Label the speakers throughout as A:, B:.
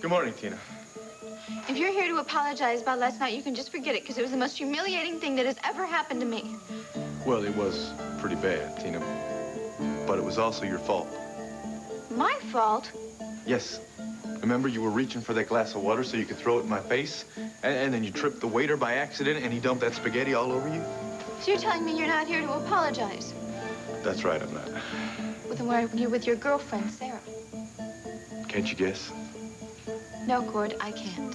A: Good morning, Tina.
B: If you're here to apologize about last night, you can just forget it, because it was the most humiliating thing that has ever happened to me.
A: Well, it was pretty bad, Tina. But it was also your fault.
B: My fault?
A: Yes. Remember, you were reaching for that glass of water so you could throw it in my face? And then you tripped the waiter by accident and he dumped that spaghetti all over you?
B: So you're telling me you're not here to apologize?
A: That's right, I'm not.
B: Well, then why are you with your girlfriend, Sarah?
A: Can't you guess?
B: No, Cord, I can't.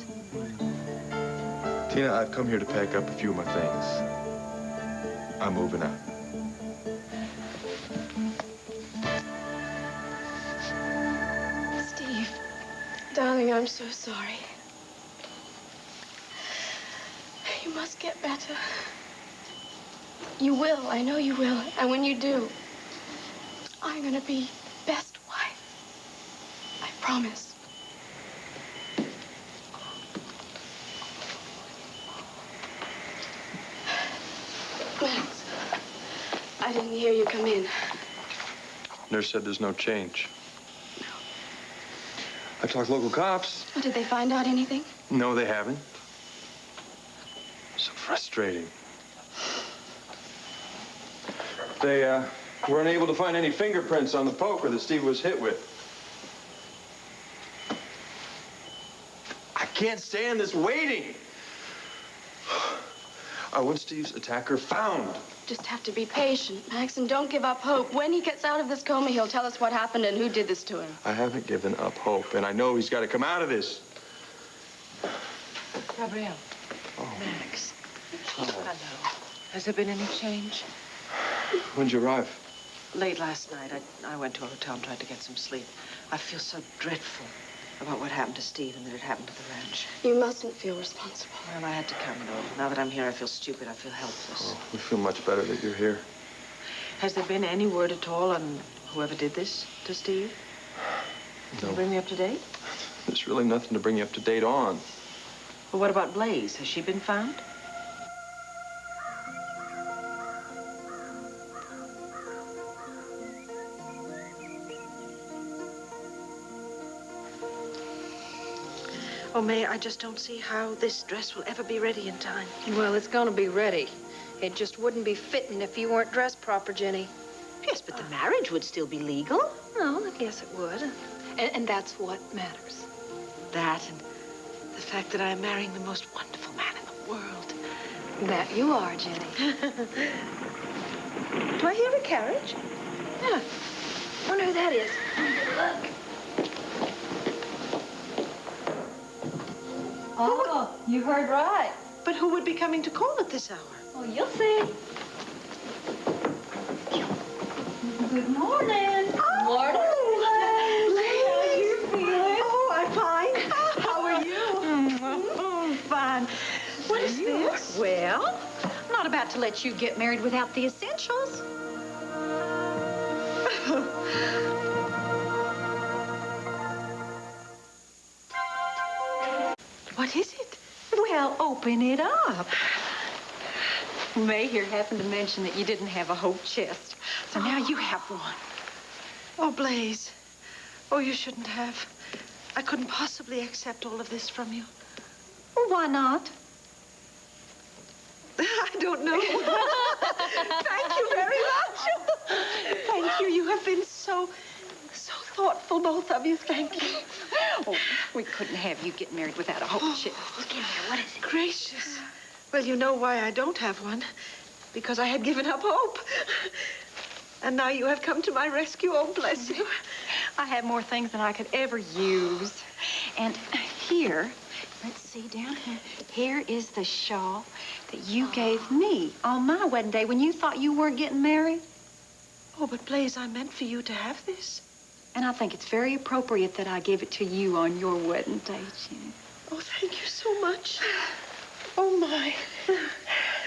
A: Tina, I've come here to pack up a few of my things. I'm moving out.
B: Steve, darling, I'm so sorry. You must get better. You will, I know you will. And when you do, I'm gonna be best wife. I promise. Max, I didn't hear you come in.
A: Nurse said there's no change. I talked to local cops.
B: Oh, did they find out anything?
A: No, they haven't. So frustrating. They, were unable to find any fingerprints on the poker that Steve was hit with. I can't stand this waiting. I want Steve's attacker found.
B: Just have to be patient, Max, and don't give up hope. When he gets out of this coma, he'll tell us what happened and who did this to him.
A: I haven't given up hope, and I know he's got to come out of this.
C: Gabrielle.
A: Oh.
C: Max. Oh. Hello. Has there been any change?
A: When'd you arrive?
C: Late last night. I went to a hotel and tried to get some sleep. I feel so dreadful about what happened to Steve and that it happened to the ranch.
B: You mustn't feel responsible.
C: Well, I had to come, though. Now that I'm here, I feel stupid. I feel helpless.
A: Oh, we feel much better that you're here.
C: Has there been any word at all on whoever did this to Steve? Can you bring me up to date?
A: There's really nothing to bring you up to date on.
C: Well, what about Blaze? Has she been found? Oh, May, I just don't see how this dress will ever be ready in time.
D: Well, it's gonna be ready. It just wouldn't be fitting if you weren't dressed proper, Jenny.
C: Yes, but the marriage would still be legal.
D: Well, I guess it would. And that's what matters.
C: That and the fact that I am marrying the most wonderful man in the world.
D: That you are, Jenny.
C: Do I hear a carriage?
D: Yeah. Wonder who that is. Look. Oh, you heard right.
C: But who would be coming to call at this hour?
D: Well, you'll see. Good morning.
C: Oh,
D: morning.
C: Blaze.
D: How you feeling?
C: Oh, I'm fine. How are you? Fine. What is this?
D: Well, I'm not about to let you get married without the essentials.
C: What is it?
D: Well, open it up. May here happened to mention that you didn't have a hope chest, so now you have one.
C: Oh, Blaze. Oh, you shouldn't have. I couldn't possibly accept all of this from you.
D: Well, why not?
C: I don't know. Thank you very much. Thank you. You have been so thoughtful, both of you. Thank you.
D: Oh, we couldn't have you get married without a hope chest. Look in there. What is it?
C: Gracious. Well, you know why I don't have one. Because I had given up hope. And now you have come to my rescue. Oh, bless you.
D: I have more things than I could ever use. And here, let's see down here. Here is the shawl that you gave me on my wedding day when you thought you weren't getting married.
C: Oh, but Blaze, I meant for you to have this.
D: And I think it's very appropriate that I give it to you on your wedding day, Jenny.
C: Oh, thank you so much. Oh, my.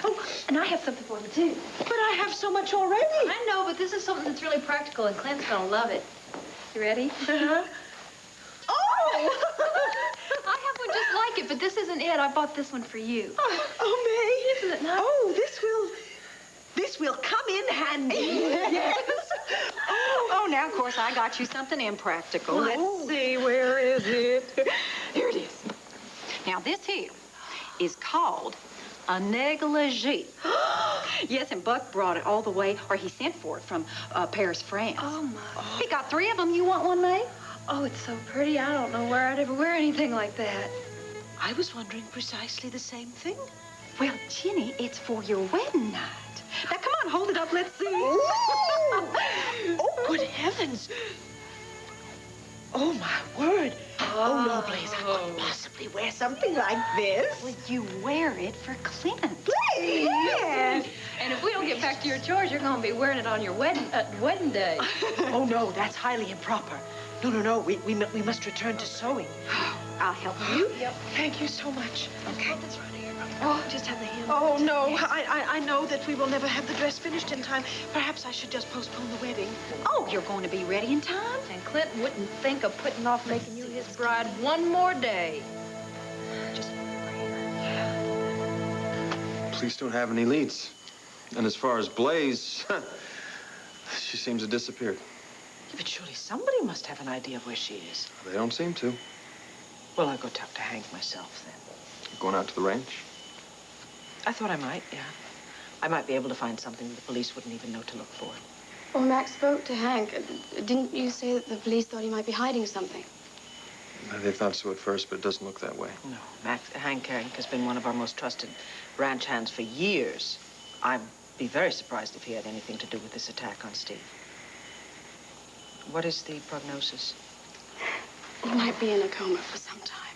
D: Oh, and I have something for you, too.
C: But I have so much already.
D: I know, but this is something that's really practical, and Clint's gonna love it. You ready?
C: Uh-huh. Oh!
D: I have one just like it, but this isn't it. I bought this one for you.
C: Oh, May.
D: Isn't it nice?
C: Oh, this will come in handy. Yes.
D: Oh, now, of course, I got you something impractical.
C: Oh.
D: Let's see, where is it? Now, this here is called a negligee. Yes, and Buck brought it all the way, or he sent for it from Paris, France.
B: Oh, my.
D: He got 3 of them. You want one, May?
B: Oh, it's so pretty. I don't know where I'd ever wear anything like that.
C: I was wondering precisely the same thing.
D: Well, Jenny, it's for your wedding night. Now, come on, hold it up. Let's see.
C: Oh, good heavens. Oh, my word. Oh, no, Blaze, I couldn't possibly wear something like this.
D: Well, you wear it for Clint.
C: Blaze!
B: Yes. And if we don't get back to your chores, you're going to be wearing it on your wedding day.
C: Oh, no, that's highly improper. No. We must return to sewing.
D: I'll help you.
B: Yep.
C: Thank you so much.
B: Okay. That's right here. Oh, just have the hem.
C: Oh, no. I know that we will never have the dress finished in time. Perhaps I should just postpone the wedding.
D: Oh, you're going to be ready in time?
B: And Clint wouldn't think of putting off making you his bride one more day.
D: Just
E: Police don't have any leads. And as far as Blaze, she seems to have disappeared.
C: Yeah, but surely somebody must have an idea of where she is.
E: They don't seem to.
C: Well, I'll go talk to Hank myself then.
E: Going out to the ranch?
C: I thought I might, yeah. I might be able to find something the police wouldn't even know to look for.
B: Well, Max spoke to Hank. Didn't you say that the police thought he might be hiding something?
E: They thought so at first, but it doesn't look that way.
C: No, Hank has been one of our most trusted ranch hands for years. I'd be very surprised if he had anything to do with this attack on Steve. What is the prognosis?
B: He might be in a coma for some time.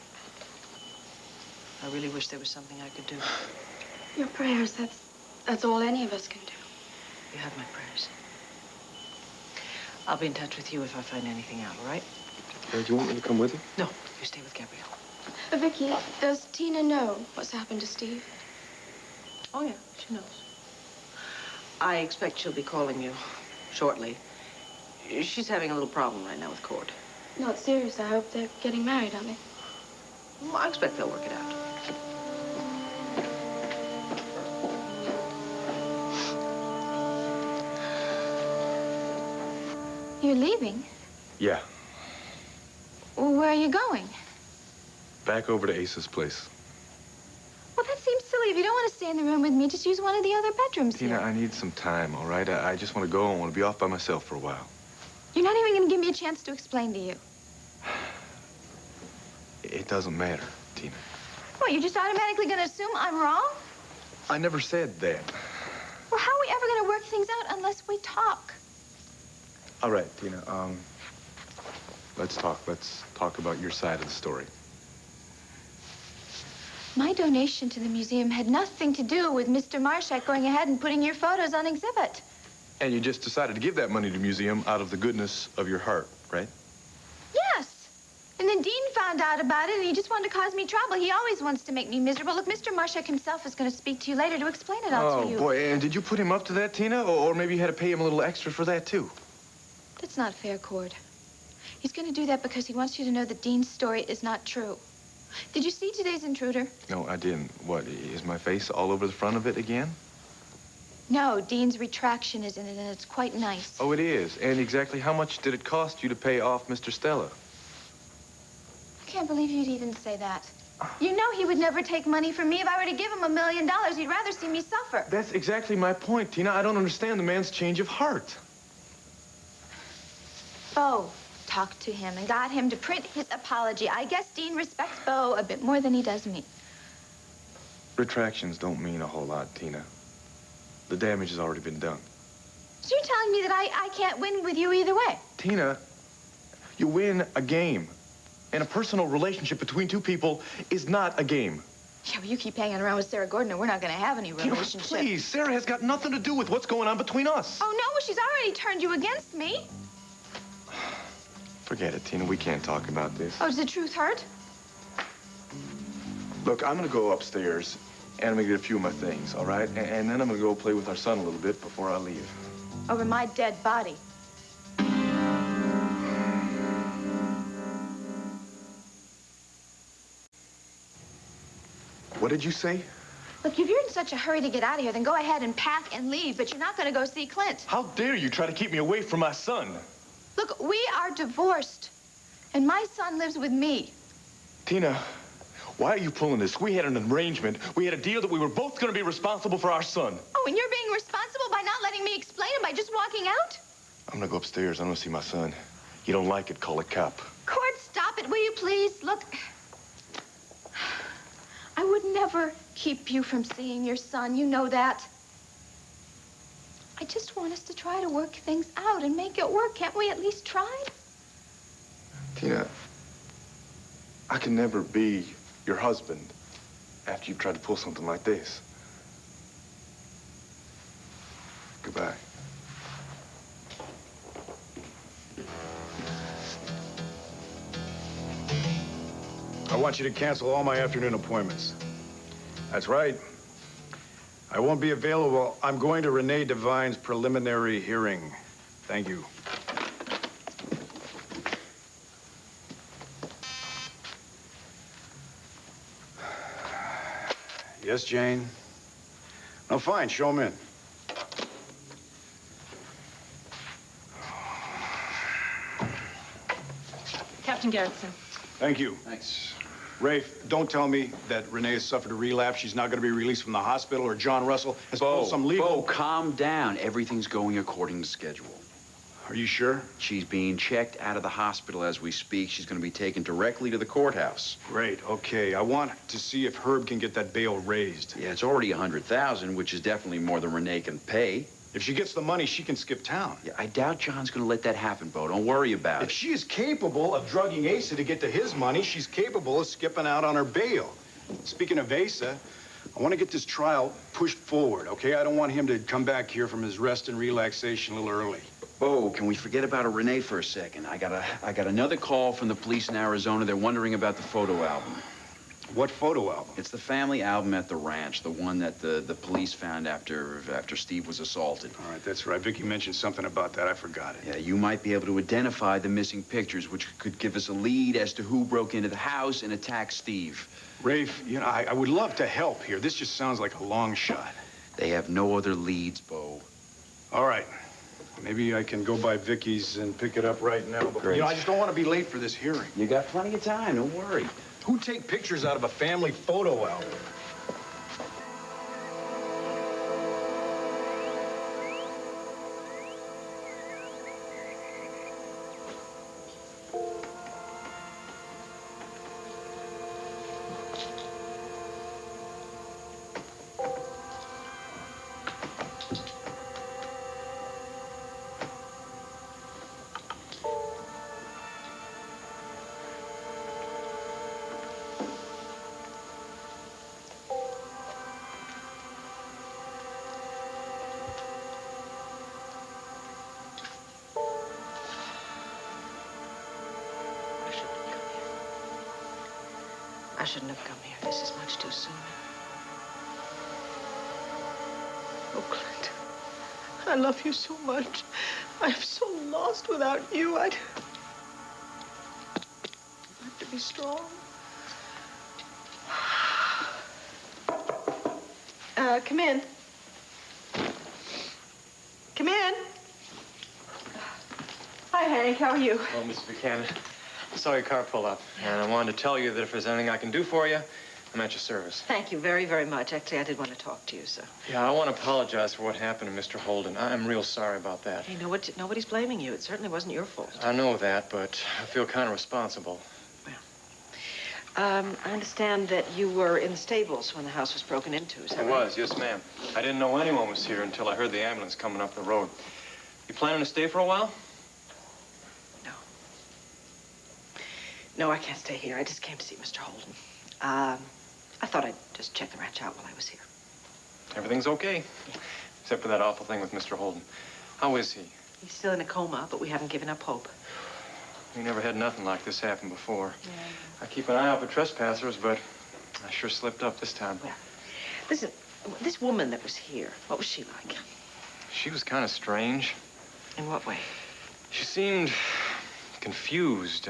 C: I really wish there was something I could do.
B: Your prayers, that's all any of us can do.
C: You have my prayers. I'll be in touch with you if I find anything out, all right?
E: Do you want me to come with you?
C: No, you stay with Gabrielle.
B: Vicky, does Tina know what's happened to Steve?
C: Oh, yeah, she knows. I expect she'll be calling you shortly. She's having a little problem right now with court.
B: Not serious. I hope they're getting married, aren't they?
C: Well, I expect they'll work it out.
F: You're leaving?
A: Yeah,
F: Well, where are you going?
A: back over to Ace's place.
F: Well, that seems silly. If you don't want to stay in the room with me, just use one of the other bedrooms
A: Tina,
F: here.
A: I need some time, all right? I just want to go. I want to be off by myself for a while.
F: You're not even going to give me a chance to explain to you.
A: It doesn't matter, Tina.
F: What, you're just automatically going to assume I'm wrong?
A: I never said that.
F: Well, how are we ever going to work things out unless we talk?
A: All right, Tina, let's talk. Let's talk about your side of the story.
F: My donation to the museum had nothing to do with Mr. Marshak going ahead and putting your photos on exhibit.
A: And you just decided to give that money to the museum out of the goodness of your heart, right?
F: Yes. And then Dean found out about it, and he just wanted to cause me trouble. He always wants to make me miserable. Look, Mr. Marshak himself is going to speak to you later to explain it all to you.
A: Oh, boy, and did you put him up to that, Tina? Or maybe you had to pay him a little extra for that, too?
F: That's not fair, Cord. He's going to do that because he wants you to know that Dean's story is not true. Did you see today's Intruder?
A: No, I didn't. What, is my face all over the front of it again?
F: No, Dean's retraction is in it, and it's quite nice.
A: Oh, it is. And exactly how much did it cost you to pay off Mr. Stella?
F: I can't believe you'd even say that. You know he would never take money from me. If I were to give him $1 million, he'd rather see me suffer.
A: That's exactly my point, Tina. I don't understand the man's change of heart.
F: Bo talked to him and got him to print his apology. I guess Dean respects Bo a bit more than he does me.
A: Retractions don't mean a whole lot, Tina. The damage has already been done.
F: So you're telling me that I can't win with you either way?
A: Tina, you win a game. And a personal relationship between two people is not a game.
F: Yeah, well, you keep hanging around with Sarah Gordon and we're not going to have any
A: Tina,
F: relationship.
A: please, Sarah has got nothing to do with what's going on between us.
F: Oh, no, well, she's already turned you against me.
A: Forget it, Tina. We can't talk about this.
F: Oh, does the truth hurt?
A: Look, I'm gonna go upstairs and I'm gonna get a few of my things, all right? And then I'm gonna go play with our son a little bit before I leave.
F: Over my dead body.
A: What did you say?
F: Look, if you're in such a hurry to get out of here, then go ahead and pack and leave, but you're not going to go see Clint.
A: How dare you try to keep me away from my son?
F: Look, we are divorced, and my son lives with me.
A: Tina, Why are you pulling this? We had an arrangement. We had a deal that we were both going to be responsible for our son.
F: Oh, and you're being responsible by not letting me explain and by just walking out?
A: I'm going to go upstairs. I'm going to see my son. You don't like it, call a cop.
F: Cord, stop it, will you please? Look, I would never keep you from seeing your son. You know that. I just want us to try to work things out and make it work. Can't we at least try?
A: Tina, I can never be your husband after you've tried to pull something like this. Goodbye.
G: I want you to cancel all my afternoon appointments. That's right. I won't be available. I'm going to Renee Devine's preliminary hearing. Thank you. Yes, Jane? No, fine. Show him in.
D: Captain Garrettson.
G: Thank you.
E: Thanks.
G: Rafe, don't tell me that Renee has suffered a relapse. She's not going to be released from the hospital, or John Russell has pulled some legal...
H: Bo, calm down. Everything's going according to schedule.
G: Are you sure?
H: She's being checked out of the hospital as we speak. She's going to be taken directly to the courthouse.
G: Great, okay. I want to see if Herb can get that bail raised.
H: Yeah, it's already $100,000, which is definitely more than Renee can pay.
G: If she gets the money, she can skip town.
H: Yeah, I doubt John's going to let that happen, Bo. Don't worry about
G: If
H: it.
G: she is capable of drugging Asa to get to his money, she's capable of skipping out on her bail. Speaking of Asa, I want to get this trial pushed forward, okay? I don't want him to come back here from his rest and relaxation a little early.
H: Bo, can we forget about Renee for a second? I got another call from the police in Arizona. They're wondering about the photo album.
G: What photo album?
H: It's the family album at the ranch, the one that the police found after Steve was assaulted.
G: All right, that's right. Vicky mentioned something about that. I forgot it.
H: Yeah, you might be able to identify the missing pictures, which could give us a lead as to who broke into the house and attacked Steve.
G: Rafe, you know, I would love to help here. This just sounds like a long shot.
H: They have no other leads, Bo.
G: All right. Maybe I can go by Vicky's and pick it up right now. But,
H: Great.
G: you know, I just don't want to be late for this hearing.
H: You got plenty of time, don't worry.
G: Who'd take pictures out of a family photo album?
C: I shouldn't have come here. This is much too soon. Oh, Clint, I love you so much. I'm so lost without you. I have to be strong. Come in. Come in. Hi, Hank. How are you?
I: Well, Mrs. Buchanan, I saw your car pull up, and I wanted to tell you that if there's anything I can do for you, I'm at your service.
C: Thank you very, very much. Actually, I did want to talk to you, so.
I: Yeah, I want to apologize for what happened to Mr. Holden. I'm real sorry about that.
C: Hey, nobody's blaming you. It certainly wasn't your fault.
I: I know that, but I feel kind of responsible.
C: I understand that you were in the stables when the house was broken into, is that
I: I
C: right?
I: was, yes, ma'am. I didn't know anyone was here until I heard the ambulance coming up the road. You planning to stay for a while?
C: No. No, I can't stay here. I just came to see Mr. Holden. I thought I'd just check the ranch out while I was here.
I: Everything's okay, except for that awful thing with Mr. Holden. How is he?
C: He's still in a coma, but we haven't given up hope.
I: We never had nothing like this happen before. Yeah. I keep an eye out for trespassers, but I sure slipped up this time.
C: Well, listen, this woman that was here, what was she like?
I: She was kind of strange.
C: In what way?
I: She seemed confused.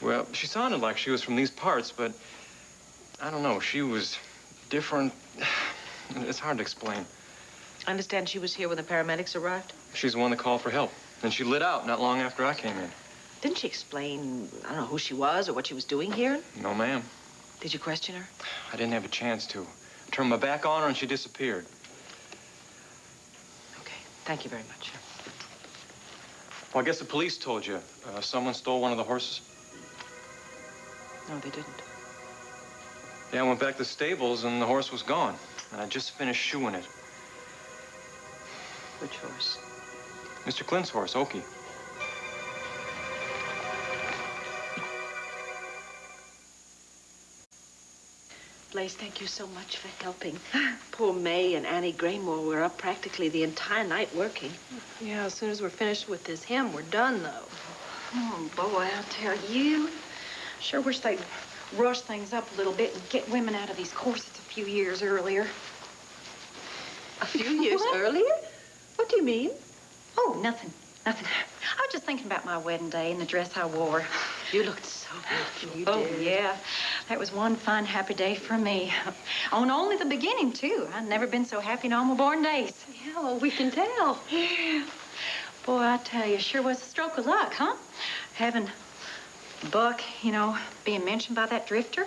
I: Well, she sounded like she was from these parts, but I don't know. She was different. It's hard to explain.
C: I understand she was here when the paramedics arrived?
I: She's the one that called for help. And she lit out not long after I came in.
C: Didn't she explain, I don't know, who she was or what she was doing here?
I: No, ma'am.
C: Did you question her?
I: I didn't have a chance to. I turned my back on her and she disappeared.
C: Okay, thank you very much.
I: Well, I guess the police told you someone stole one of the horses.
C: No, they didn't.
I: Yeah, I went back to the stables and the horse was gone. And I just finished shoeing it.
C: Which horse?
I: Mr. Clint's horse, Okie.
C: Blaze, thank you so much for helping. Poor May and Annie Graymore were up practically the entire night working.
B: Yeah, as soon as we're finished with this hymn, we're done, though.
D: Oh, boy, I'll tell you. Sure wish they'd rush things up a little bit and get women out of these corsets a few years earlier.
C: A few years earlier? What do you mean?
D: Oh, nothing. Nothing. I was just thinking about my wedding day and the dress I wore.
C: You looked so beautiful. You
D: Oh,
C: did.
D: yeah. That was one fine, happy day for me. On only the beginning, too. I'd never been so happy in all my born days.
B: Yeah, well, we can tell.
D: Yeah. Boy, I tell you, sure was a stroke of luck, huh? Having Buck, you know, being mentioned by that drifter.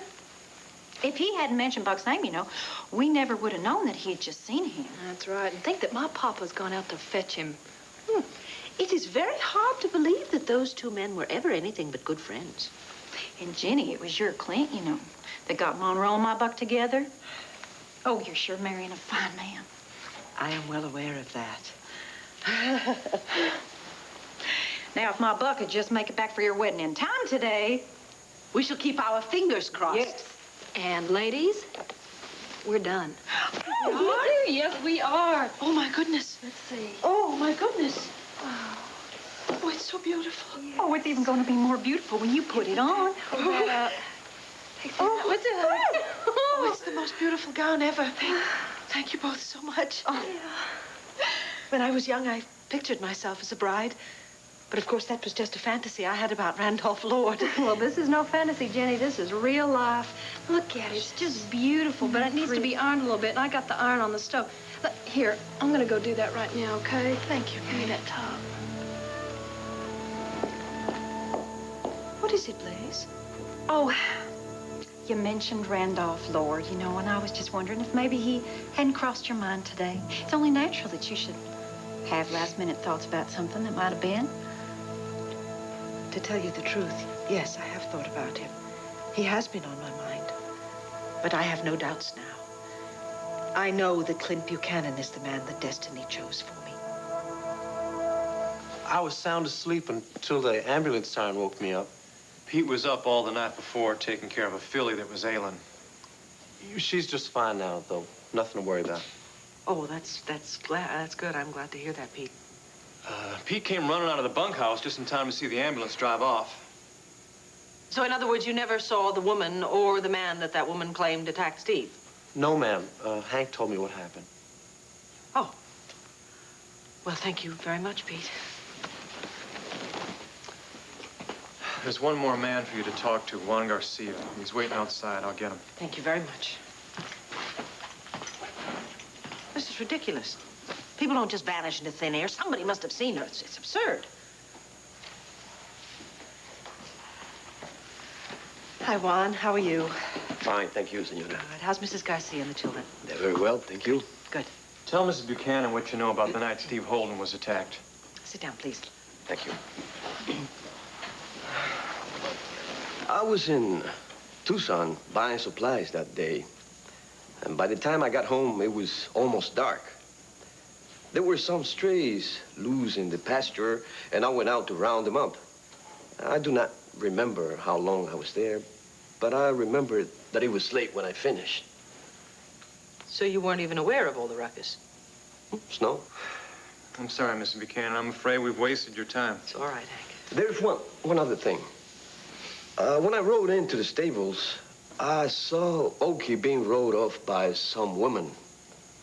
D: If he hadn't mentioned Buck's name, you know, we never would have known that he had just seen him.
B: That's right. And think that my papa's gone out to fetch him.
C: It is very hard to believe that those two men were ever anything but good friends.
D: And Jenny, it was your Clint, you know, that got Monroe and my Buck together. Oh, you're sure marrying a fine man.
C: I am well aware of that.
D: Now, if my Buck could just make it back for your wedding in time today.
C: We shall keep our fingers crossed.
B: Yes. And ladies, we're done.
D: Oh, we do? Yes, we are.
C: Oh, my goodness.
B: Let's see.
C: Oh, my goodness.
B: Oh, it's so beautiful.
D: Oh, it's even going to be more beautiful when you put it on.
B: Hold that up.
C: Oh,
B: What's it?
C: Oh, it's the most beautiful gown ever. Thank you both so much.
D: Oh.
C: When I was young, I pictured myself as a bride. But of course, that was just a fantasy I had about Randolph Lord.
B: Well, this is no fantasy, Jenny. This is real life. Look at it. It's just beautiful, but it needs to be ironed a little bit, and I got the iron on the stove. Look, here, I'm going to go do that right now, okay? Thank you. Give me that top.
C: What is it, Blaze?
D: Oh, you mentioned Randolph Lord, you know, and I was just wondering if maybe he hadn't crossed your mind today. It's only natural that you should have last-minute thoughts about something that might have been.
C: To tell you the truth, yes, I have thought about him. He has been on my mind. But I have no doubts now. I know that Clint Buchanan is the man that destiny chose for me.
J: I was sound asleep until the ambulance siren woke me up.
I: Pete was up all the night before taking care of a filly that was ailing.
J: She's just fine now, though. Nothing to worry about.
C: Oh, that's good. I'm glad to hear that, Pete.
I: Pete came running out of the bunkhouse just in time to see the ambulance drive off.
C: So, in other words, you never saw the woman or the man that woman claimed attacked Steve?
J: No, ma'am. Hank told me what happened.
C: Oh. Well, thank you very much, Pete.
I: There's one more man for you to talk to, Juan Garcia. He's waiting outside. I'll get him.
C: Thank you very much. This is ridiculous. People don't just vanish into thin air. Somebody must have seen her. It's absurd. Hi, Juan. How are you?
K: Fine, thank you, senora.
C: All right. How's Mrs. Garcia and the children?
K: They're very well, thank you.
C: Good.
I: Tell Mrs. Buchanan what you know about the night Steve Holden was attacked.
C: Sit down, please.
K: Thank you. I was in Tucson buying supplies that day. And by the time I got home, it was almost dark. There were some strays loose in the pasture, and I went out to round them up. I do not remember how long I was there, but I remember that it was late when I finished.
C: So you weren't even aware of all the ruckus?
K: Snow?
I: I'm sorry, Mrs. Buchanan. I'm afraid we've wasted your time.
C: It's all right, Hank.
K: There's one other thing. When I rode into the stables, I saw Okie being rode off by some woman.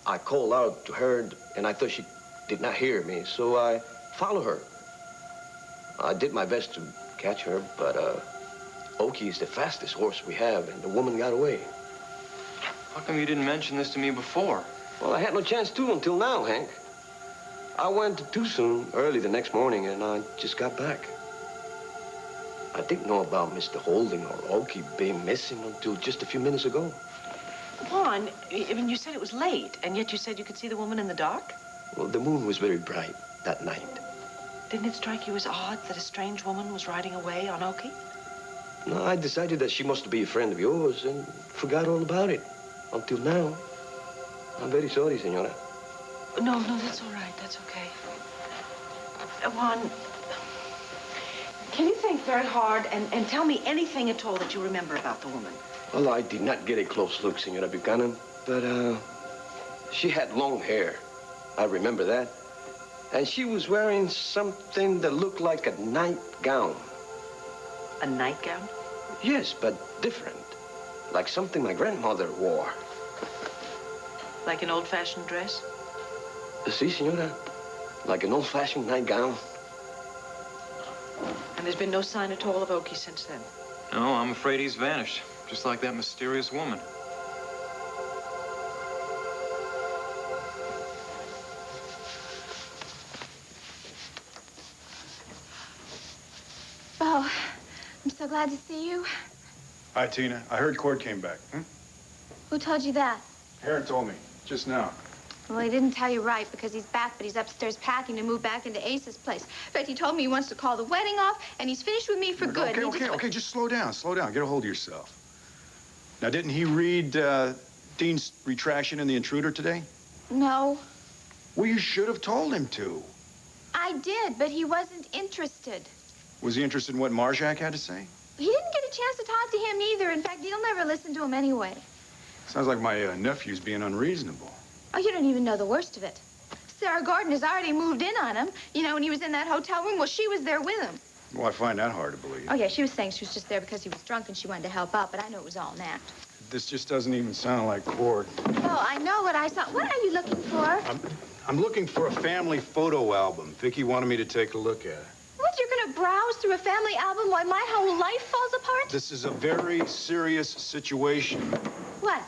K: I called out to her, and I thought she did not hear me, so I followed her. I did my best to catch her, but Okie is the fastest horse we have, and the woman got away.
I: How come you didn't mention this to me before?
K: Well, I had no chance to until now, Hank. I went to Tucson early the next morning, and I just got back. I didn't know about Mr. Holding or Okie being missing until just a few minutes ago.
C: Juan, I mean, you said it was late, and yet you said you could see the woman in the dark?
K: Well, the moon was very bright that night.
C: Didn't it strike you as odd that a strange woman was riding away on Okie?
K: No, I decided that she must be a friend of yours and forgot all about it until now. I'm very sorry, senora.
C: No, that's all right. That's okay. Juan, can you think very hard and tell me anything at all that you remember about the woman?
K: Well, I did not get a close look, Senora Buchanan, but, she had long hair. I remember that. And she was wearing something that looked like a nightgown.
C: A nightgown?
K: Yes, but different. Like something my grandmother wore.
C: Like an old-fashioned dress?
K: Si, senora. Like an old-fashioned nightgown.
C: And there's been no sign at all of Okie since then?
I: No, I'm afraid he's vanished, just like that mysterious woman.
F: Bo, I'm so glad to see you.
G: Hi, Tina. I heard Cord came back.
F: Who told you that?
G: Aaron told me just now.
F: Well, he didn't tell you right because he's back, but he's upstairs packing to move back into Ace's place. In fact, he told me he wants to call the wedding off, and he's finished with me for good.
G: Okay, just slow down. Get a hold of yourself. Now, didn't he read Dean's retraction in The Intruder today?
F: No.
G: Well, you should have told him to.
F: I did, but he wasn't interested.
G: Was he interested in what Marjak had to say?
F: He didn't get a chance to talk to him either. In fact, he'll never listen to him anyway.
G: Sounds like my nephew's being unreasonable.
F: Oh, you don't even know the worst of it. Sarah Gordon has already moved in on him. You know, when he was in that hotel room, well, she was there with him.
G: Well, I find that hard to believe.
F: Oh, yeah, she was saying she was just there because he was drunk and she wanted to help out, but I know it was all an act.
G: This just doesn't even sound like Cord.
F: Oh, I know what I saw. What are you looking for?
G: I'm looking for a family photo album. Vicky wanted me to take a look at it.
F: What, you're gonna browse through a family album while my whole life falls apart?
G: This is a very serious situation.
F: What?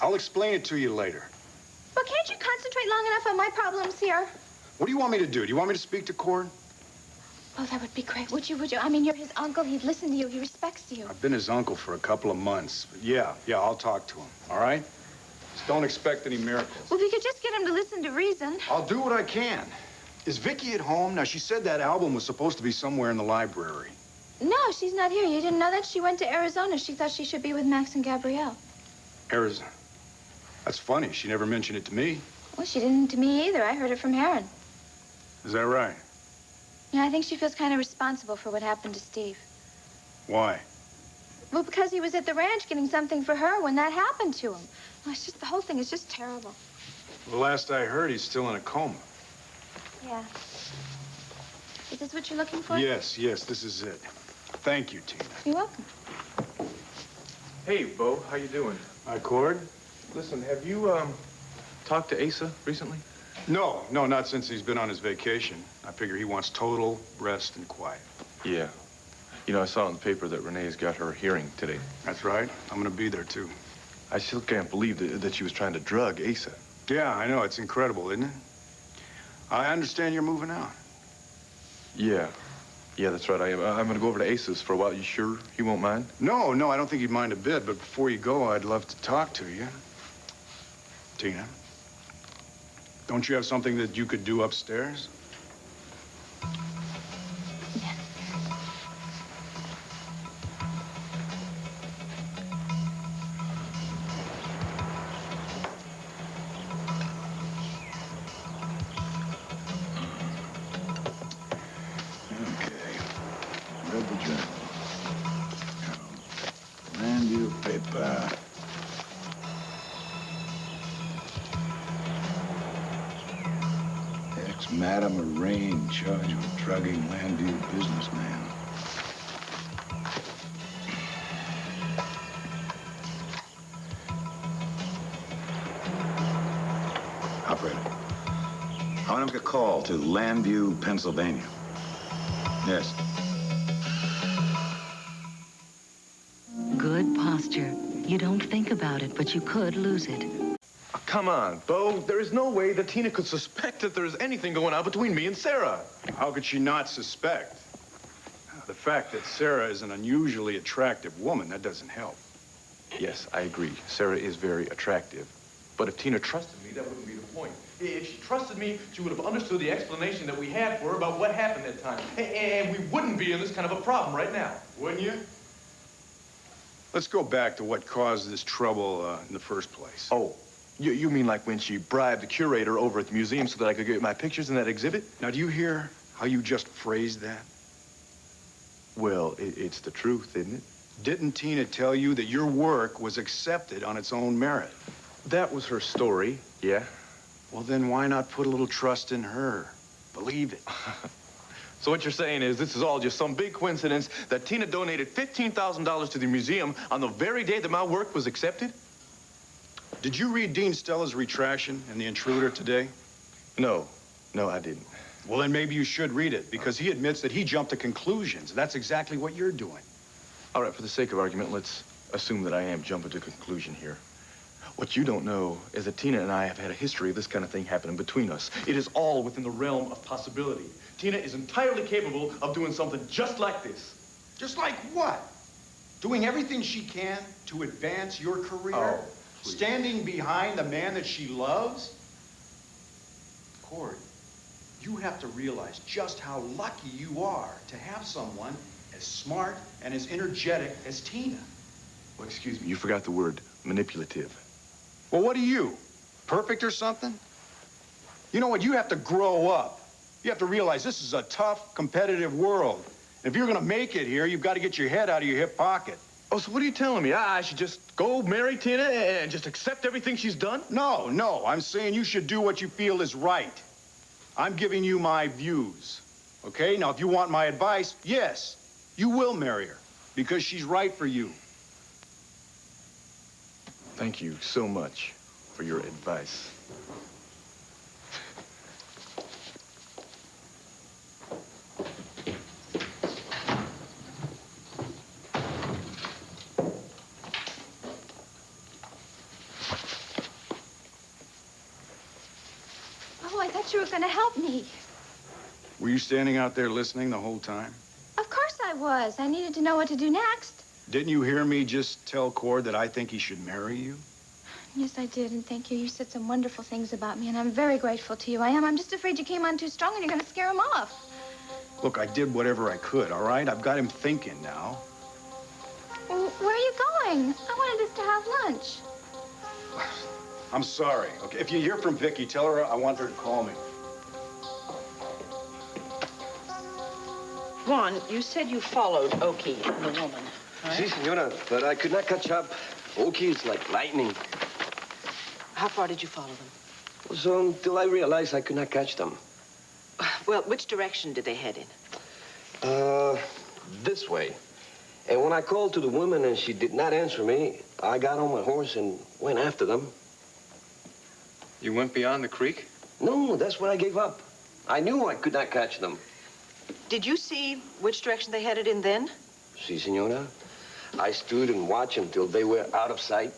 G: I'll explain it to you later.
F: Well, can't you concentrate long enough on my problems here?
G: What do you want me to do? Do you want me to speak to Cord?
F: Oh, that would be great. Would you? I mean, you're his uncle. He'd listen to you. He respects you.
G: I've been his uncle for a couple of months. But yeah, I'll talk to him, all right? Just don't expect any miracles.
F: Well, if you could just get him to listen to reason.
G: I'll do what I can. Is Vicky at home? Now, she said that album was supposed to be somewhere in the library.
F: No, she's not here. You didn't know that? She went to Arizona. She thought she should be with Max and Gabrielle.
G: Arizona? That's funny. She never mentioned it to me.
F: Well, she didn't to me either. I heard it from Heron.
G: Is that right?
F: Yeah, I think she feels kind of responsible for what happened to Steve.
G: Why?
F: Well, because he was at the ranch getting something for her when that happened to him. Well, it's just, the whole thing is just terrible.
G: The last I heard, he's still in a coma.
F: Yeah. Is this what you're looking for?
G: Yes, this is it. Thank you, Tina.
F: You're welcome.
A: Hey, Bo, how you doing?
G: Hi, Cord.
A: Listen, have you, talked to Asa recently?
G: No, not since he's been on his vacation. I figure he wants total rest and quiet.
A: Yeah. You know, I saw in the paper that Renee's got her hearing today.
G: That's right. I'm gonna be there, too.
A: I still can't believe that she was trying to drug Asa.
G: Yeah, I know. It's incredible, isn't it? I understand you're moving out.
A: Yeah, that's right. I am. I'm gonna go over to Asa's for a while. You sure he won't mind?
G: No, I don't think he'd mind a bit, but before you go, I'd love to talk to you. Tina, don't you have something that you could do upstairs?
L: Read the journal. Land you paper. Ex-madam arraigned, charged with drugging Landview businessman. Operator, I want to make a call to Landview, Pennsylvania. Yes.
M: Good posture. You don't think about it, but you could lose it.
A: Oh, come on, Bo. There is no way that Tina could suspect that there's anything going on between me and Sarah.
G: How could she not suspect? The fact that Sarah is an unusually attractive woman, that doesn't help.
A: Yes, I agree. Sarah is very attractive. But if Tina trusted me, that wouldn't be the point. If she trusted me, she would have understood the explanation that we had for her about what happened that time. And we wouldn't be in this kind of a problem right now.
G: Wouldn't you? Let's go back to what caused this trouble in the first place.
A: Oh, you mean like when she bribed the curator over at the museum so that I could get my pictures in that exhibit?
G: Now, do you hear how you just phrased that?
A: Well, it's the truth, isn't it?
G: Didn't Tina tell you that your work was accepted on its own merit?
A: That was her story, yeah.
G: Well, then why not put a little trust in her? Believe it.
A: So what you're saying is this is all just some big coincidence that Tina donated $15,000 to the museum on the very day that my work was accepted?
G: Did you read Dean Stella's retraction in The Intruder today?
A: No, I didn't.
G: Well, then maybe you should read it, because he admits that he jumped to conclusions. That's exactly what you're doing.
A: All right, for the sake of argument, let's assume that I am jumping to conclusion here. What you don't know is that Tina and I have had a history of this kind of thing happening between us. It is all within the realm of possibility. Tina is entirely capable of doing something just like this.
G: Just like what? Doing everything she can to advance your career?
A: Oh, please.
G: Standing behind the man that she loves? Cord, you have to realize just how lucky you are to have someone as smart and as energetic as Tina.
A: Well, excuse me, you forgot the word manipulative.
G: Well, what are you? Perfect or something? You know what? You have to grow up. You have to realize this is a tough, competitive world. If you're gonna make it here, you've got to get your head out of your hip pocket.
A: Oh, so what are you telling me? I should just go marry Tina and just accept everything she's done?
G: No. I'm saying you should do what you feel is right. I'm giving you my views, okay? Now, if you want my advice, yes, you will marry her because she's right for you.
A: Thank you so much for your advice.
F: Oh, I thought you were going to help me.
G: Were you standing out there listening the whole time?
F: Of course I was. I needed to know what to do next.
G: Didn't you hear me just tell Cord that I think he should marry you?
F: Yes, I did, and thank you. You said some wonderful things about me, and I'm very grateful to you. I am. I'm just afraid you came on too strong and you're going to scare him off.
G: Look, I did whatever I could, all right? I've got him thinking now.
F: Well, where are you going? I wanted us to have lunch.
G: I'm sorry, okay? If you hear from Vicky, tell her I want her to call me.
C: Juan, you said you followed Oki and the woman, right?
K: Si, senora, but I could not catch up. Oki is like lightning.
C: How far did you follow them?
K: So until I realized I could not catch them.
C: Well, which direction did they head in?
K: This way. And when I called to the woman and she did not answer me, I got on my horse and went after them.
I: You went beyond the creek?
K: No, that's when I gave up. I knew I could not catch them.
C: Did you see which direction they headed in then?
K: Si, senora. I stood and watched until they were out of sight.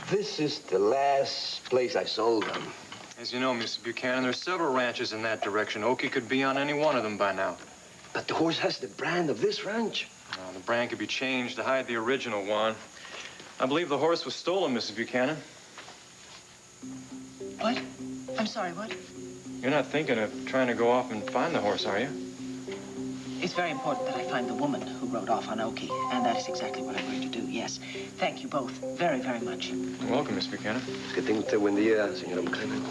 K: This is the last place I saw them.
I: As you know, Mr. Buchanan, there are several ranches in that direction. Oki could be on any one of them by now.
K: But the horse has the brand of this ranch.
I: The brand could be changed to hide the original one. I believe the horse was stolen, Mrs. Buchanan.
C: What? I'm sorry, what?
I: You're not thinking of trying to go off and find the horse, are you?
C: It's very important that I find the woman who rode off on Oki, and that is exactly what I'm going to do, yes. Thank you both very, very much.
I: You're welcome, Miss Buchanan.
K: Que tenga usted buen día, señora Buchanan.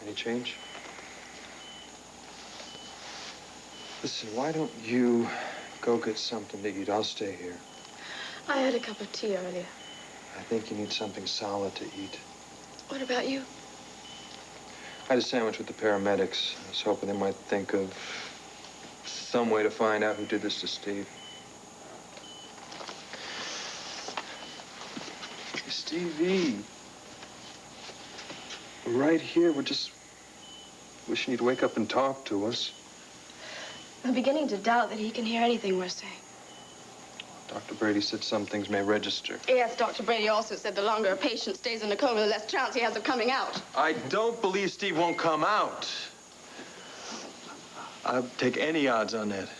E: Any change? Listen, why don't you go get something to eat? I'll stay here.
B: I had a cup of tea earlier.
E: I think you need something solid to eat.
B: What about you?
E: I had a sandwich with the paramedics. I was hoping they might think of some way to find out who did this to Steve. Stevie. We're right here. We're just wishing you'd wake up and talk to us.
B: I'm beginning to doubt that he can hear anything we're saying.
E: Dr. Brady said some things may register.
B: Yes, Dr. Brady also said the longer a patient stays in a coma, the less chance he has of coming out.
E: I don't believe Steve won't come out. I'd take any odds on that.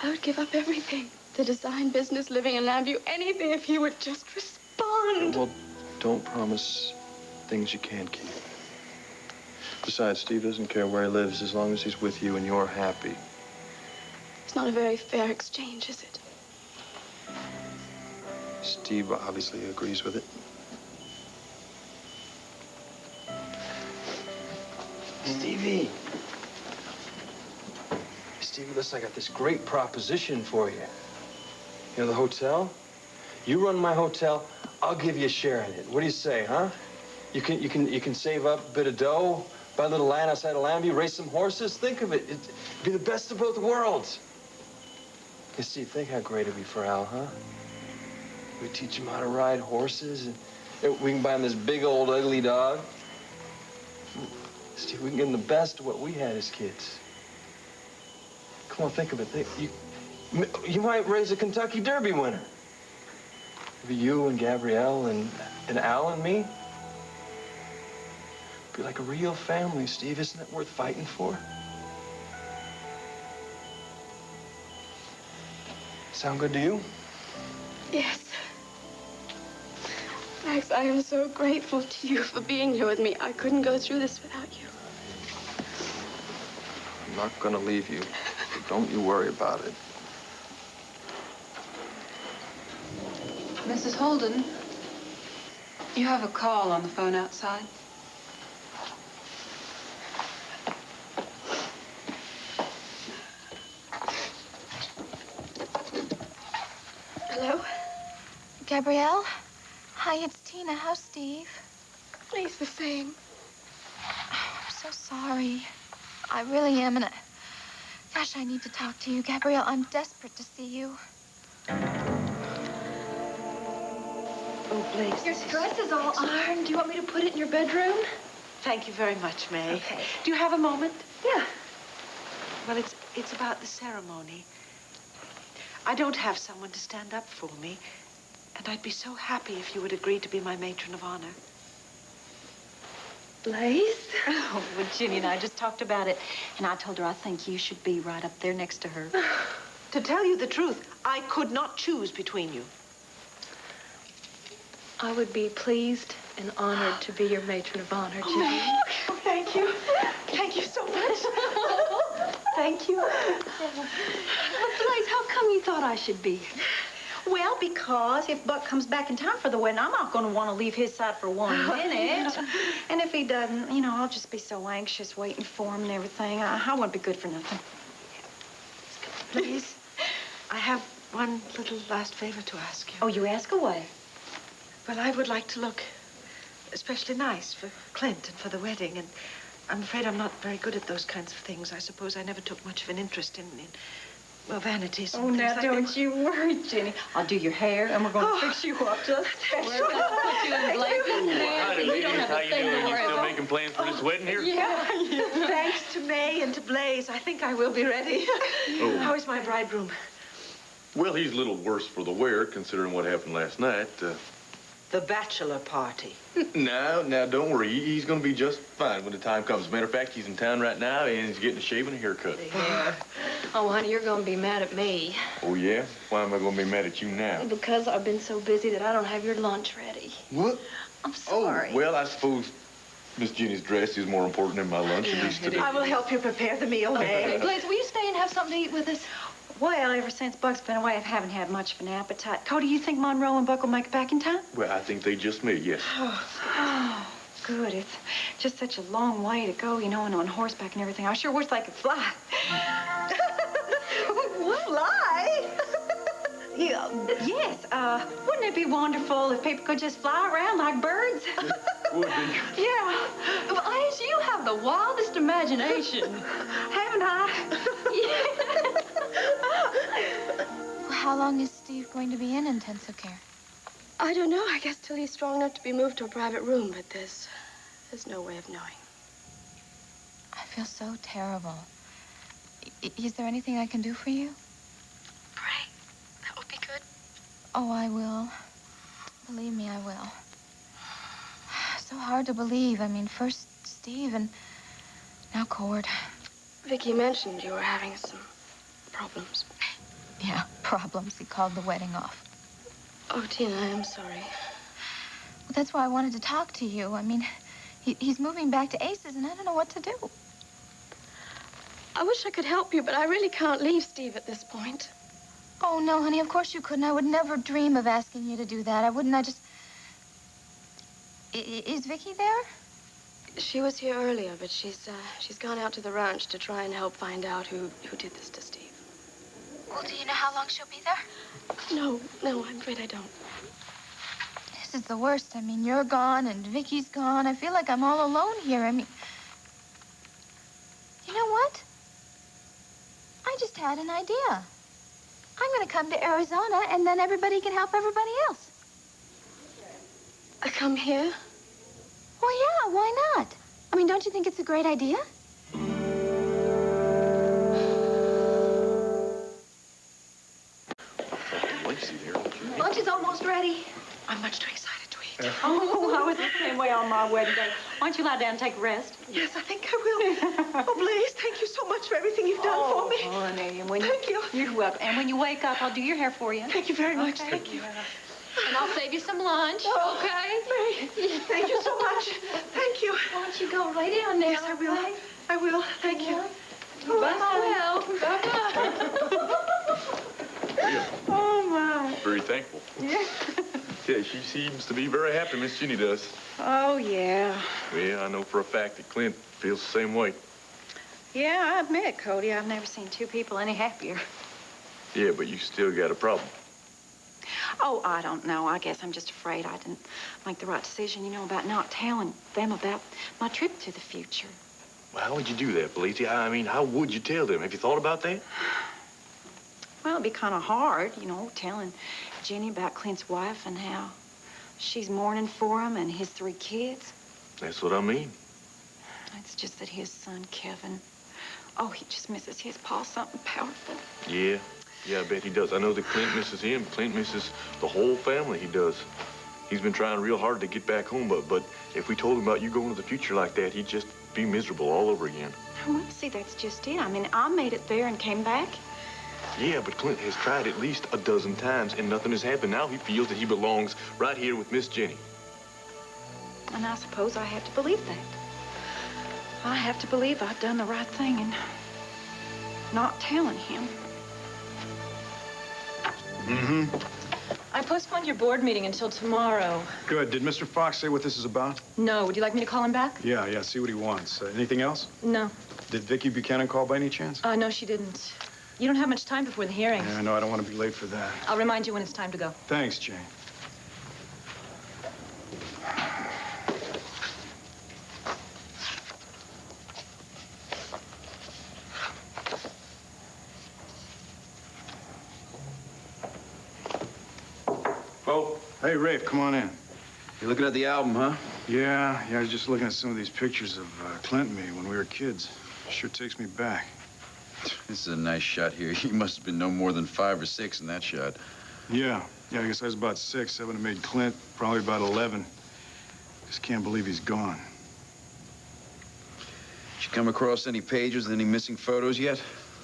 B: I would give up everything. The design business, living in Lambview, anything if he would just respond.
E: Well, don't promise things you can't keep. Besides, Steve doesn't care where he lives as long as he's with you and you're happy.
B: It's not a very fair exchange, is it?
E: Steve obviously agrees with it. Stevie. Stevie, listen, I got this great proposition for you. You know the hotel? You run my hotel, I'll give you a share in it. What do you say, huh? You can save up a bit of dough, buy a little land outside of Lambview, raise some horses. Think of it. It'd be the best of both worlds. You see, think how great it'd be for Al, huh? We teach him how to ride horses, and we can buy him this big old ugly dog. Steve, we can give him the best of what we had as kids. Come on, think of it. You might raise a Kentucky Derby winner. Maybe you and Gabrielle and Al and me. Be like a real family, Steve. Isn't that worth fighting for? Sound good to you?
B: Yes. Max, I am so grateful to you for being here with me. I couldn't go through this without you.
E: I'm not gonna leave you. Don't you worry about it.
D: Mrs. Holden, you have a call on the phone outside.
B: Hello?
F: Gabrielle? Hi, it's Tina. How's Steve?
B: He's the same.
F: I'm so sorry. I really am, and gosh, I need to talk to you. Gabrielle, I'm desperate to see you.
C: Oh, Blaze.
D: Your dress is all ironed. Do you want me to put it in your bedroom?
C: Thank you very much, May.
D: Okay.
C: Do you have a moment?
D: Yeah.
C: Well, it's about the ceremony. I don't have someone to stand up for me, and I'd be so happy if you would agree to be my matron of honor.
D: Blaze? Oh, well, Ginny and I just talked about it, and I told her I think you should be right up there next to her.
C: To tell you the truth, I could not choose between you.
B: I would be pleased and honored to be your matron of honor, Ginny.
C: Oh, thank you. Thank you so much. Thank you.
D: Blaze, how come you thought I should be? Well, because if Buck comes back in time for the wedding, I'm not going to want to leave his side for 1 minute. And if he doesn't, you know, I'll just be so anxious waiting for him and everything. I won't be good for nothing.
C: Please, I have one little last favor to ask you.
D: Oh, you ask away.
C: Well, I would like to look especially nice for Clint and for the wedding, and I'm afraid I'm not very good at those kinds of things. I suppose I never took much of an interest in well, vanities and
D: Oh,
C: things
D: now
C: like
D: don't
C: that.
D: you worry, Jenny. I'll do your hair, and we're going to fix you up just special. We're going to put you in Blaze's hair, so you don't have a thing to worry
I: You still
D: about.
I: making plans for this wedding here?
D: Yeah.
C: Thanks to May and to Blaze, I think I will be ready.
A: Oh.
C: How is my bridegroom?
A: Well, he's a little worse for the wear, considering what happened last night.
C: The bachelor party.
A: Now, don't worry. He's going to be just fine when the time comes. As a matter of fact, he's in town right now, and he's getting a shave and a haircut.
B: Yeah. Oh, honey, you're going to be mad at me.
A: Oh, yeah? Why am I going to be mad at you now?
B: Because I've been so busy that I don't have your lunch ready.
A: What?
B: I'm sorry.
A: Oh, well, I suppose Miss Jenny's dress is more important than my lunch, at least today.
C: I will help you prepare the meal, May.
D: Blaze, will you stay and have something to eat with us? Well, ever since Buck's been away, I haven't had much of an appetite. Cody, you think Monroe and Buck will make it back in time?
A: Well, I think they just may, yes.
D: Oh, good. It's just such a long way to go, you know, and on horseback and everything. I sure wish I could fly.
C: Fly?
D: Yeah, yes. Wouldn't it be wonderful if people could just fly around like birds?
A: Would be.
D: Yeah. Blaze, you have the wildest imagination. Haven't I?
F: Well, how long is Steve going to be in intensive care?
B: I don't know. I guess till he's strong enough to be moved to a private room, but there's no way of knowing.
F: I feel so terrible. Is there anything I can do for you?
B: Pray. That would be good.
F: Oh, I will. Believe me, I will. So hard to believe. I mean, first Steve and now Cord.
B: Vicky mentioned you were having some problems.
F: Yeah, problems. He called the wedding off.
B: Oh, Tina, I am sorry.
F: Well, that's why I wanted to talk to you. I mean, he's moving back to Ace's, and I don't know what to do.
B: I wish I could help you, but I really can't leave Steve at this point.
F: Oh, no, honey, of course you couldn't. I would never dream of asking you to do that. I wouldn't. I just... Is Vicky there?
B: She was here earlier, but she's gone out to the ranch to try and help find out who did this to Steve.
F: Well, do you know how long she'll be there?
B: No, I'm afraid I don't.
F: This is the worst. I mean, you're gone and Vicky's gone. I feel like I'm all alone here. I mean... You know what? I just had an idea. I'm going to come to Arizona, and then everybody can help everybody else.
B: I come here?
F: Well, yeah, why not? I mean, don't you think it's a great idea?
D: Lunch is almost ready.
C: I'm much too excited to eat.
D: Oh, I was the same way on my wedding day. Why don't you lie down and take a rest?
C: Yes, I think I will. Oh, Blaze, thank you so much for everything you've done for me.
D: Honey, and when
C: Thank you.
D: You're welcome. And when you wake up, I'll do your hair for you.
C: Thank you very much.
D: Okay.
C: Thank you.
D: And I'll save you some lunch,
C: Oh,
D: okay?
C: Mary, thank you so much. Thank you.
F: Why don't you go lay down there?
C: Yes, I will.
F: Okay?
C: I will. Thank you.
F: Bye-bye.
C: Oh, my.
A: Very thankful.
C: Yeah.
A: Yeah, she seems to be very happy, Miss Jenny does.
C: Oh, yeah.
A: Yeah, I know for a fact that Clint feels the same way.
D: Yeah, I admit, Cody, I've never seen two people any happier.
A: Yeah, but you still got a problem.
D: Oh, I don't know. I guess I'm just afraid I didn't make the right decision, you know, about not telling them about my trip to the future.
A: Well, how would you do that, Blazy? I mean, how would you tell them? Have you thought about that?
D: Well, it'd be kind of hard, you know, telling Jenny about Clint's wife and how she's mourning for him and his 3 kids.
A: That's what I mean.
D: It's just that his son, Kevin, oh, he just misses his pa something powerful.
A: Yeah, I bet he does. I know that Clint misses him. Clint misses the whole family, he does. He's been trying real hard to get back home, but if we told him about you going to the future like that, he'd just be miserable all over again.
D: Well, see, that's just it. I mean, I made it there and came back.
A: Yeah, but Clint has tried at least a dozen times, and nothing has happened. Now he feels that he belongs right here with Miss Jenny.
D: And I suppose I have to believe that. I have to believe I've done the right thing and not telling him.
G: Mm-hmm.
N: I postponed your board meeting until tomorrow.
G: Good. Did Mr. Fox say what this is about?
N: No. Would you like me to call him back?
G: Yeah, see what he wants. Anything else?
N: No.
G: Did Vicky Buchanan call by any chance?
N: No, she didn't. You don't have much time before the hearing.
G: Yeah, no, I don't want to be late for that.
N: I'll remind you when it's time to go.
G: Thanks, Jane.
H: Oh.
G: Hey, Rafe, come on in.
H: You looking at the album, huh?
G: Yeah, I was just looking at some of these pictures of Clint and me when we were kids. Sure takes me back.
H: This is a nice shot here. You must have been no more than 5 or 6 in that shot.
G: Yeah, I guess I was about 6. I would have made Clint probably about 11. Just can't believe he's gone.
H: Did you come across any pages with any missing photos yet?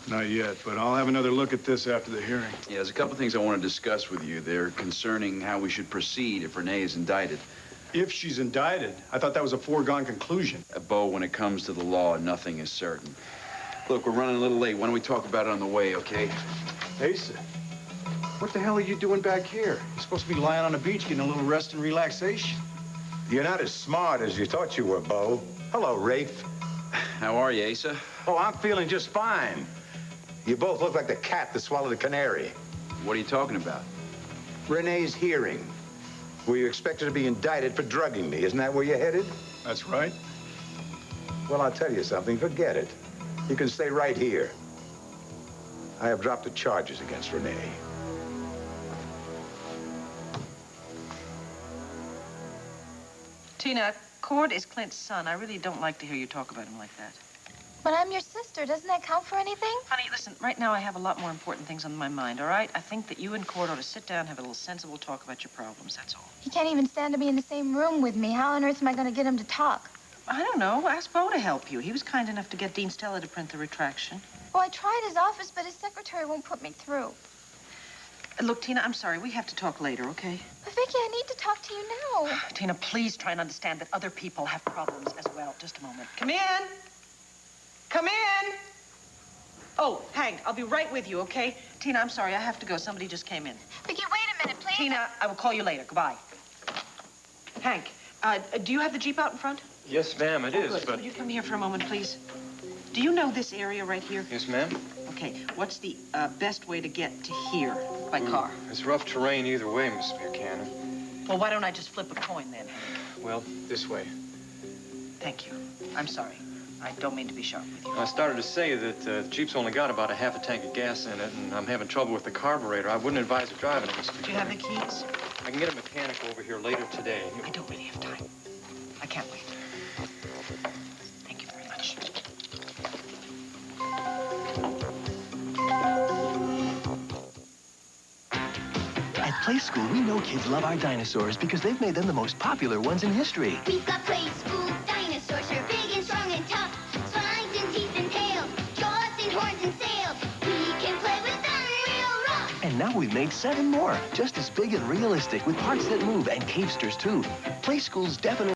G: Not yet, but I'll have another look at this after the hearing.
H: Yeah, there's a couple things I want to discuss with you. They're concerning how we should proceed if Renee is indicted.
G: If she's indicted? I thought that was a foregone conclusion.
H: Bo, when it comes to the law, nothing is certain. Look, we're running a little late. Why don't we talk about it on the way, okay?
G: Asa, what the hell are you doing back here? You're supposed to be lying on the beach getting a little rest and relaxation.
L: You're not as smart as you thought you were, Bo. Hello, Rafe.
H: How are you, Asa?
L: Oh, I'm feeling just fine. You both look like the cat that swallowed a canary.
H: What are you talking about?
L: Renee's hearing. Were you expected to be indicted for drugging me? Isn't that where you're headed?
G: That's right.
L: Well, I'll tell you something. Forget it. You can stay right here. I have dropped the charges against Renee.
C: Tina, Cord is Clint's son. I really don't like to hear you talk about him like that.
F: But I'm your sister. Doesn't that count for anything?
C: Honey, listen, right now I have a lot more important things on my mind, all right? I think that you and Cord ought to sit down and have a little sensible talk about your problems, that's all.
F: He can't even stand to be in the same room with me. How on earth am I going to get him to talk?
C: I don't know. Ask Bo to help you. He was kind enough to get Dean Stella to print the retraction.
F: Well, I tried his office, but his secretary won't put me through.
C: Look, Tina, I'm sorry. We have to talk later, okay?
F: But, Vicky, I need to talk to you now.
C: Tina, please try and understand that other people have problems as well. Just a moment. Come in. Come in. Oh, Hank, I'll be right with you, okay? Tina, I'm sorry. I have to go. Somebody just came in.
F: Vicky, wait a minute, please.
C: Tina, I will call you later. Goodbye. Hank, do you have the Jeep out in front?
I: Yes, ma'am, it is,
C: Good.
I: but...
C: Would you come here for a moment, please? Do you know this area right here?
I: Yes, ma'am.
C: Okay, what's the best way to get to here by car?
I: It's rough terrain either way, Miss Buchanan.
C: Well, why don't I just flip a coin then, Hank?
I: Well, this way.
C: Thank you. I'm sorry. I don't mean to be sharp with you.
I: I started to say that the Jeep's only got about a half a tank of gas in it, and I'm having trouble with the carburetor. I wouldn't advise you driving it, Miss Buchanan.
C: Do you have the keys?
I: I can get a mechanic over here later today.
C: I don't really have time. I can't wait. Thank you very much.
O: At Play School, we know kids love our dinosaurs because they've made them the most popular ones in history.
P: We've got Play School dinosaurs. They're big and strong and tough. Spines and teeth and tails. Jaws and horns and sails. We can play with them real rough.
O: And now we've made 7 more, just as big and realistic, with parts that move and cavesters, too. Play School's definitely